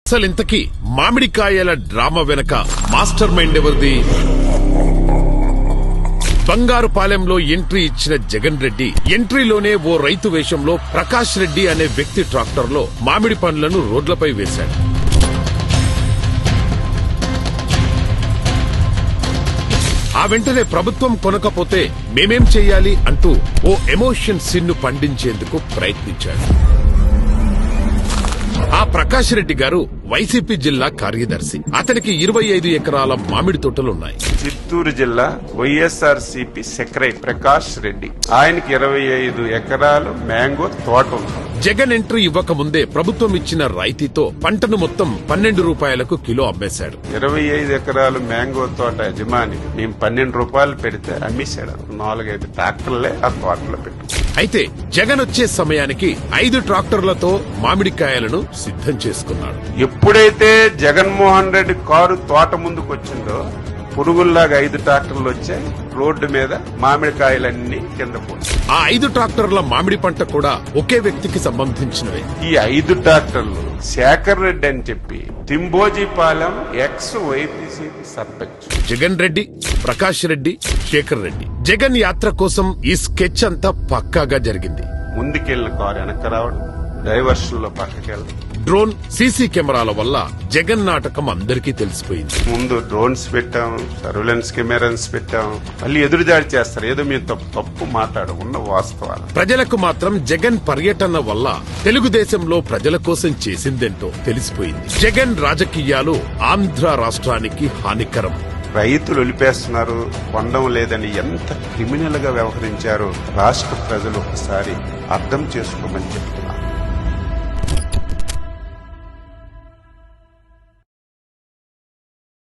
అసలు ఇంతకీ మామిడికాయల డ్రామా వెనక మాస్టర్ మైండ్ ఎవరిది? బంగారుపాలెంలో ఎంట్రీ ఇచ్చిన జగన్ రెడ్డి ఎంట్రీలోనే ఓ రైతు వేషంలో ప్రకాష్ రెడ్డి అనే వ్యక్తి ట్రాక్టర్లో మామిడి పండ్లను రోడ్లపై వేశాడు. ఆ వెంటనే ప్రభుత్వం కొనకపోతే మేమేం చెయ్యాలి అంటూ ఓ ఎమోషన్ సీన్ ను పండించేందుకు ప్రయత్నించాడు. ఆ ప్రకాష్ రెడ్డి గారు వైసీపీ జిల్లా కార్యదర్శి. అతనికి 25 ఎకరాల మామిడి తోటలున్నాయి. చిత్తూరు జిల్లా వైఎస్ఆర్సీపీ సెక్రటరీ ప్రకాష్ రెడ్డి, ఆయనకి 25 ఎకరాలు మ్యాంగో తోట ఉంది. జగన్ ఎంట్రీ ఇవ్వక ముందే ప్రభుత్వం ఇచ్చిన రాయితీతో పంటను మొత్తం 12 రూపాయలకు కిలో అమ్మేశాడు. 25 ఎకరాలు మ్యాంగో తోట యజమాని మేము 12 రూపాయలు పెడితే అమ్మేశాడు. 4-5 ట్రాక్టర్లే ఆ తోటలో పెట్టు. అయితే జగన్ వచ్చే సమయానికి 5 ట్రాక్టర్లతో మామిడికాయలను సిద్ధం చేసుకున్నాడు. ఎప్పుడైతే జగన్మోహన్ రెడ్డి కారు తోట ముందుకు వచ్చిందో పురుగుల్లాగా 5 ట్రాక్టర్లు వచ్చాయి. రోడ్డు మీద మామిడికాయలన్నీ కింద పోయి ఆ 5 ట్రాక్టర్ల మామిడి పంట కూడా ఒకే వ్యక్తికి సంబంధించినవే. ఈ 5 ట్రాక్టర్లు శేఖర్ రెడ్డి అని చెప్పి తింబోజీపాలెం ఎక్స్ వైపీసీ సర్పంచ్. జగన్ రెడ్డి, ప్రకాష్ రెడ్డి, శేఖర్ రెడ్డి. జగన్ యాత్ర కోసం ఈ స్కెచ్ అంతా పక్కాగా జరిగింది. ముందుకెళ్లిన కారు వెనక్కి రావడం, డైవర్షన్ లో పక్కకెళ్ళడం, డ్రోన్, సీసీ కెమెరాల వల్ల జగన్ నాటకం అందరికీ తెలిసిపోయింది. ముందు డ్రోన్స్ పెట్టాం, సర్వేలెన్స్ కెమెరాస్ పెట్టాం, మళ్ళీ ఎదురుదాడి చేస్తారు. ఏదో మేము తప్పు మాట్లాడకుండా వాస్తవాలు. ప్రజలకు మాత్రం జగన్ పర్యటన వల్ల తెలుగుదేశంలో ప్రజల కోసం చేసిందేంటో తెలిసిపోయింది. జగన్ రాజకీయాలు ఆంధ్ర రాష్ట్రానికి హానికరం. రైతులు ఒలిపేస్తున్నారు, కొండం లేదని ఎంత క్రిమినల్ గా వ్యవహరించారో రాష్ట్ర ప్రజలు ఒకసారి అర్థం చేసుకోమని చెప్పి